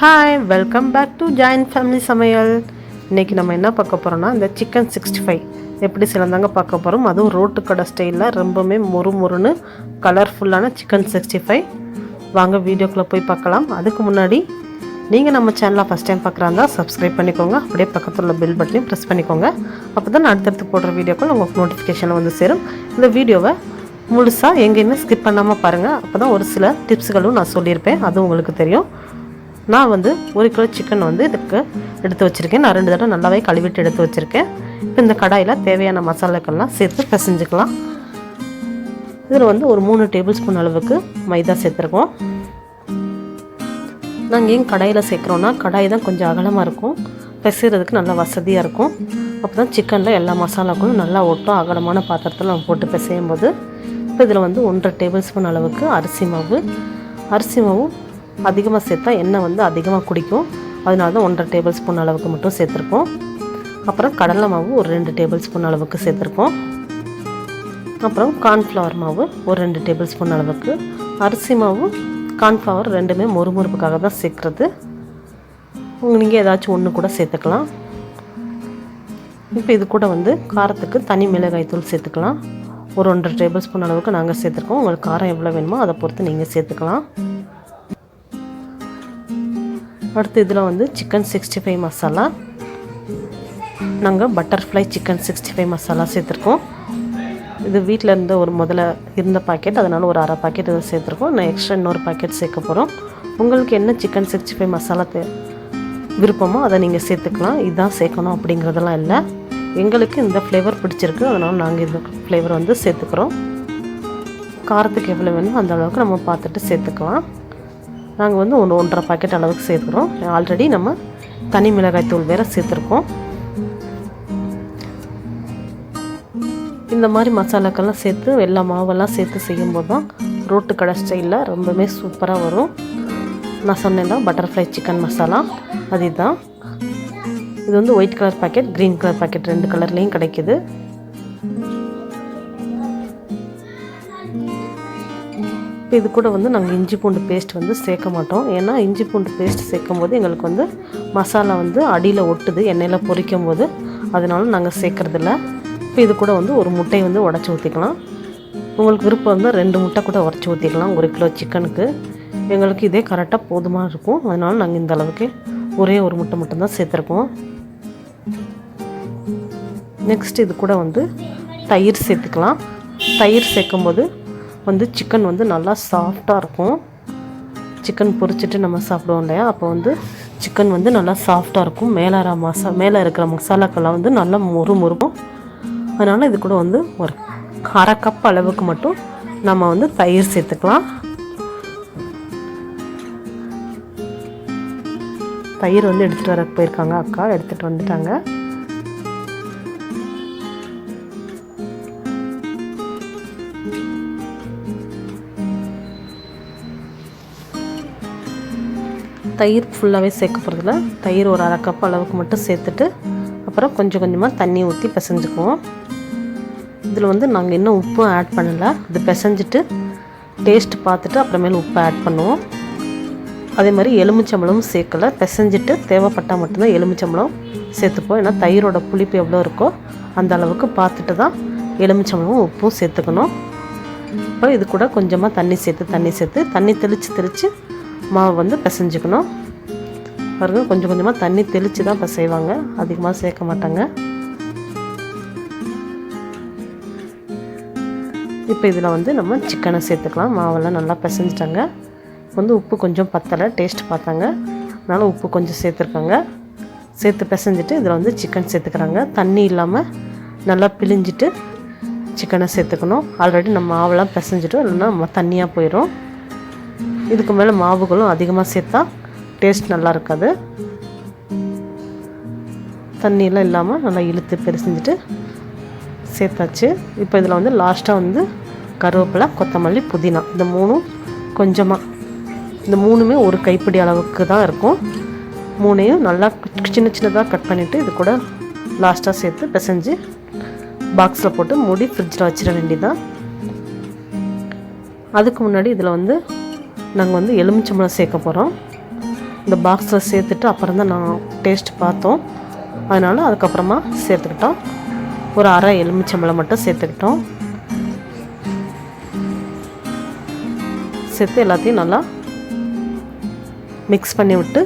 Hi, welcome back to joint family சமையல். இன்றைக்கி நம்ம என்ன பார்க்க போகிறோன்னா, இந்த சிக்கன் 65 எப்படி சிலந்தாங்க பார்க்க போகிறோம். அதுவும் ரோட்டுக்கடை ஸ்டைலில் ரொம்பவுமே மொறுன்னு கலர்ஃபுல்லான சிக்கன் 65 வாங்க வீடியோக்குள்ளே போய் பார்க்கலாம். அதுக்கு முன்னாடி நீங்கள் நம்ம சேனலை ஃபஸ்ட் டைம் பார்க்குறாந்தா சப்ஸ்கிரைப் பண்ணிக்கோங்க. அப்படியே பக்கத்தில் உள்ள பெல் பட்டனையும் ப்ரெஸ் பண்ணிக்கோங்க. அப்போ தான் அடுத்தடுத்து போடுற வீடியோக்கள் உங்களுக்கு நோட்டிஃபிகேஷனில் வந்து சேரும். இந்த வீடியோவை முழுசாக எங்கேயுமே ஸ்கிப் பண்ணாமல் பாருங்கள். அப்போ தான் ஒரு சில டிப்ஸுகளும் நான் சொல்லியிருப்பேன், அது உங்களுக்கு தெரியும். நான் வந்து 1 கிலோ சிக்கன் வந்து இதுக்கு எடுத்து வச்சுருக்கேன். நான் 2 தடவை நல்லாவே கழுவிட்டு எடுத்து வச்சுருக்கேன். இப்போ இந்த கடாயில் தேவையான மசாலாக்கள்லாம் சேர்த்து பிசைஞ்சுக்கலாம். இதில் வந்து ஒரு 3 டேபிள் ஸ்பூன் அளவுக்கு மைதா சேர்த்துருக்கோம். நாங்கள் ஏன் கடாயில் சேர்க்குறோன்னா, கடாய் தான் கொஞ்சம் அகலமாக இருக்கும், பிசைறதுக்கு நல்லா வசதியாக இருக்கும். அப்போ தான் சிக்கனில் எல்லா மசாலாக்களும் நல்லா ஒட்டும். அகலமான பாத்திரத்தில் நம்ம போட்டு பிசையும் போது. இப்போ இதில் வந்து 1.5 டேபிள் ஸ்பூன் அளவுக்கு அரிசி மாவும் அதிகமாக சேர்த்தா எண்ணெய் வந்து அதிகமாக குடிக்கும். அதனால தான் 1.5 டேபிள் ஸ்பூன் அளவுக்கு மட்டும் சேர்த்துருக்கோம். அப்புறம் கடலை மாவு ஒரு 2 டேபிள் ஸ்பூன் அளவுக்கு சேர்த்துருக்கோம். அப்புறம் கார்ன்ஃப்ளவர் மாவு ஒரு 2 டேபிள் ஸ்பூன் அளவுக்கு. அரிசி மாவு கார்ன்ஃப்ளவர் ரெண்டுமே மொறுமொறுப்புக்காக தான் சேர்க்குறது. நீங்கள் ஏதாச்சும் ஒன்று கூட சேர்த்துக்கலாம். இப்போ இது கூட வந்து காரத்துக்கு தனி மிளகாய் தூள் சேர்த்துக்கலாம். ஒரு 1.5 டேபிள் ஸ்பூன் அளவுக்கு நாங்கள் சேர்த்துருக்கோம். உங்களுக்கு காரம் எவ்வளோ வேணுமோ அதை பொறுத்து நீங்கள் சேர்த்துக்கலாம். அடுத்து இதில் வந்து சிக்கன் 65 மசாலா, நாங்கள் பட்டர்ஃப்ளை சிக்கன் 65 மசாலா சேர்த்துருக்கோம். இது வீட்டில் இருந்த முதல்ல இருந்த பாக்கெட், அதனால் ஒரு அரை பாக்கெட் இதை சேர்த்துருக்கோம். நான் எக்ஸ்ட்ரா இன்னொரு பாக்கெட் சேர்க்க போகிறோம். உங்களுக்கு என்ன சிக்கன் 65 மசாலா விருப்பமோ அதை நீங்கள் சேர்த்துக்கலாம். இதுதான் சேர்க்கணும் அப்படிங்கிறதெல்லாம் இல்லை. எங்களுக்கு இந்த ஃப்ளேவர் பிடிச்சிருக்கு, அதனால் நாங்கள் இந்த ஃப்ளேவர் வந்து சேர்த்துக்கிறோம். காரத்துக்கு எவ்வளோ வேணுமோ அந்த அளவுக்கு நம்ம பார்த்துட்டு சேர்த்துக்கலாம். நாங்கள் வந்து 1.5 பாக்கெட் அளவுக்கு சேர்த்துக்கிறோம். ஆல்ரெடி நம்ம தனி மிளகாய் தூள் வேறு சேர்த்துருக்கோம். இந்த மாதிரி மசாலாக்கெல்லாம் சேர்த்து எல்லா மாவெல்லாம் சேர்த்து செய்யும்போது தான் ரோட்டு கடை ஸ்டைலில் ரொம்பவே சூப்பராக வரும். நான் சொன்னேன்னா பட்டர்ஃப்ளை சிக்கன் மசாலா, அது இதுதான். இது வந்து white colour packet, green colour packet 2 கலர்லேயும் கிடைக்கிது. இப்போ இது கூட வந்து நாங்கள் இஞ்சி பூண்டு பேஸ்ட் வந்து சேர்க்க மாட்டோம். ஏன்னா இஞ்சி பூண்டு பேஸ்ட் சேர்க்கும் போது எங்களுக்கு வந்து மசாலா வந்து அடியில் ஒட்டுது எண்ணெயில் பொரிக்கும் போது, அதனால நாங்கள் சேர்க்குறதில்ல. இப்போ இது கூட வந்து ஒரு முட்டையை வந்து உடச்சி ஊற்றிக்கலாம். உங்களுக்கு விருப்பம் வந்து 2 முட்டை கூட உடச்சி ஊற்றிக்கலாம் 1 கிலோ சிக்கனுக்கு. எங்களுக்கு இதே கரெக்டாக போதுமாக இருக்கும். அதனால் நாங்கள் இந்த அளவுக்கு ஒரே ஒரு முட்டை மட்டும்தான் சேர்த்துருக்கோம். நெக்ஸ்ட் இது கூட வந்து தயிர் சேர்த்துக்கலாம். தயிர் சேர்க்கும்போது வந்து சிக்கன் வந்து நல்லா சாஃப்டாக இருக்கும். சிக்கன் பொரிச்சிட்டு நம்ம சாப்பிடுவோம் இல்லையா, அப்போ வந்து சிக்கன் வந்து நல்லா சாஃப்டாக இருக்கும். மேலே இருக்கிற மசாலாக்கெல்லாம் வந்து நல்லா மொறுமொறுக்கும். அதனால் இது கூட வந்து ஒரு அரை கப் அளவுக்கு மட்டும் நம்ம வந்து தயிர் சேர்த்துக்கலாம். தயிர் வந்து எடுத்துகிட்டு வர போயிருக்காங்க, அக்கா எடுத்துகிட்டு வந்துட்டாங்க. தயிர் ஃபுல்லாகவே சேர்க்க போகிறதில்ல, தயிர் ஒரு அரை கப் அளவுக்கு மட்டும் சேர்த்துட்டு அப்புறம் கொஞ்சம் கொஞ்சமாக தண்ணி ஊற்றி பிசைஞ்சுக்குவோம். இதில் வந்து நாங்கள் இன்னும் உப்பும் ஆட் பண்ணலை. இது பிசைஞ்சிட்டு டேஸ்ட் பார்த்துட்டு அப்புறமேல உப்பு ஆட் பண்ணுவோம். அதே மாதிரி எலுமிச்சம்பழமும் சேர்க்கலை, பிசைஞ்சிட்டு தேவைப்பட்டால் மட்டும்தான் எலுமிச்சம்பழம் சேர்த்துப்போம். ஏன்னா தயிரோட புளிப்பு எவ்வளோ இருக்கோ அந்த அளவுக்கு பார்த்துட்டு தான் எலுமிச்சம்பழமும் உப்பும் சேர்த்துக்கணும். இப்போ இது கூட கொஞ்சமாக தண்ணி சேர்த்து தண்ணி தெளித்து மாவு வந்து பிசைஞ்சுக்கணும். பாருங்க, கொஞ்சம் கொஞ்சமாக தண்ணி தெளித்து தான் பிசைவாங்க, அதிகமாக சேர்க்க மாட்டாங்க. இப்போ இதில் வந்து நம்ம சிக்கனை சேர்த்துக்கலாம். மாவெல்லாம் நல்லா பிசைஞ்சிட்டாங்க. வந்து உப்பு கொஞ்சம் பத்தலை, டேஸ்ட் பார்த்தாங்க, அதனால் உப்பு கொஞ்சம் சேர்த்துருக்காங்க. சேர்த்து பிசைஞ்சிட்டு இதில் வந்து சிக்கன் சேர்த்துக்கிறாங்க. தண்ணி இல்லாமல் நல்லா பிழிஞ்சிட்டு சிக்கனை சேர்த்துக்கணும். ஆல்ரெடி நம்ம மாவெல்லாம் பிசைஞ்சிட்டோம், இல்லைன்னா நம்ம தண்ணியாக போயிடும். இதுக்கு மேலே மாவுகளும் அதிகமாக சேர்த்தா டேஸ்ட் நல்லா இருக்காது. தண்ணியெல்லாம் இல்லாமல் நல்லா இழுத்து பிசைஞ்சிட்டு சேர்த்தாச்சு. இப்போ இதில் வந்து லாஸ்ட்டாக வந்து கருவேப்பிலை, கொத்தமல்லி, புதினா, இந்த 3ம் கொஞ்சமாக, இந்த 3மே ஒரு கைப்பிடி அளவுக்கு தான் இருக்கும். 3ஐயும் நல்லா சின்னதாக கட் பண்ணிவிட்டு இது கூட லாஸ்ட்டாக சேர்த்து பிசைஞ்சு பாக்ஸில் போட்டு மூடி ஃப்ரிட்ஜில் வச்சிட வேண்டியதான். அதுக்கு முன்னாடி இதில் வந்து நாங்கள் வந்து எலுமிச்சம்பழம் சேர்க்க போகிறோம். இந்த பாக்ஸில் சேர்த்துட்டு அப்புறம் தான் நான் டேஸ்ட் பார்த்தோம். அதனால் அதுக்கப்புறமா சேர்த்துக்கிட்டோம். ஒரு அரை எலுமிச்சம்பழம் மட்டும் சேர்த்துக்கிட்டோம். சேர்த்து எல்லாத்தையும் நல்லா மிக்ஸ் பண்ணி விட்டு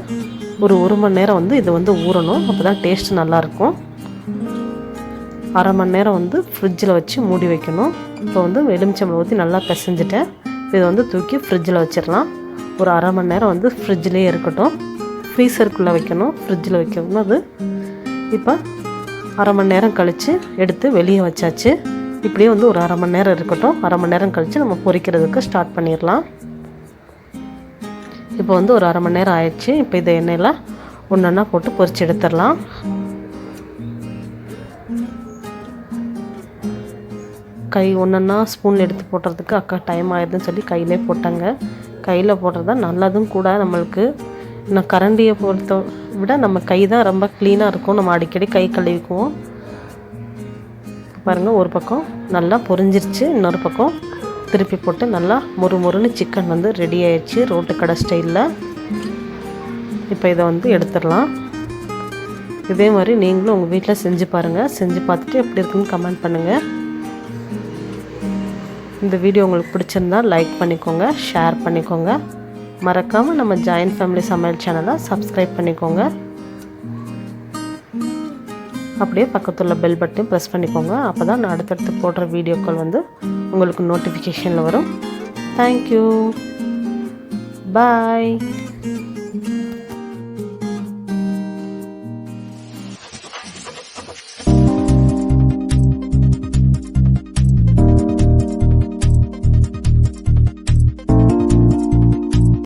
ஒரு மணி நேரம் வந்து இது வந்து ஊறணும். அப்போ தான் டேஸ்ட் நல்லாயிருக்கும். அரை மணி நேரம் வந்து ஃப்ரிட்ஜில் வச்சு மூடி வைக்கணும். இப்போ வந்து எலுமிச்சம்பழம் ஊற்றி நல்லா பிசைஞ்சிட்டேன். இதை வந்து தூக்கி ஃப்ரிட்ஜில் வச்சிடலாம். ஒரு அரை மணி நேரம் வந்து ஃப்ரிட்ஜிலே இருக்கட்டும். ஃப்ரீசருக்குள்ளே வைக்கணும், ஃப்ரிட்ஜில் வைக்கணும். அது இப்போ அரை மணி நேரம் கழித்து எடுத்து வெளியே வச்சாச்சு. இப்படியே வந்து ஒரு அரை மணி நேரம் இருக்கட்டும். அரை மணி நேரம் கழித்து நம்ம பொரிக்கிறதுக்கு ஸ்டார்ட் பண்ணிடலாம். இப்போ வந்து ஒரு அரை மணி நேரம் ஆயிடுச்சு. இப்போ இதை எண்ணெயில் ஒன்றா போட்டு பொரிச்சு எடுத்துடலாம். கை ஒன்றா ஸ்பூன் எடுத்து போடுறதுக்கு அக்கா டைம் ஆயிடுதுன்னு சொல்லி கையிலே போட்டாங்க. கையில் போடுறது தான் நல்லதும் கூட. நம்மளுக்கு இன்னும் கரண்டியை பொறுத்த விட நம்ம கை தான் ரொம்ப க்ளீனாக இருக்கும். நம்ம அடிக்கடி கை கழுவிக்குவோம். பாருங்கள், ஒரு பக்கம் நல்லா பொரிஞ்சிருச்சு. இன்னொரு பக்கம் திருப்பி போட்டு நல்லா மொறுன்னு சிக்கன் வந்து ரெடி ஆயிடுச்சு ரோட்டுக்கடை ஸ்டைலில். இப்போ இதை வந்து எடுத்துடலாம். இதே மாதிரி நீங்களும் உங்கள் வீட்டில் செஞ்சு பாருங்கள். செஞ்சு பார்த்துட்டு எப்படி இருக்குன்னு கமெண்ட் பண்ணுங்கள். இந்த வீடியோ உங்களுக்கு பிடிச்சிருந்தா லைக் பண்ணிக்கோங்க, ஷேர் பண்ணிக்கோங்க. மறக்காமல் நம்ம ஜாயின்ட் ஃபேமிலி சமையல் சேனலை சப்ஸ்கிரைப் பண்ணிக்கோங்க. அப்படியே பக்கத்துள்ள பெல் பட்டன் ப்ரெஸ் பண்ணிக்கோங்க. அப்போ தான் நான் அடுத்தடுத்து போடுற வீடியோக்கள் வந்து உங்களுக்கு நோட்டிஃபிகேஷனில் வரும். தேங்க்யூ, பாய்.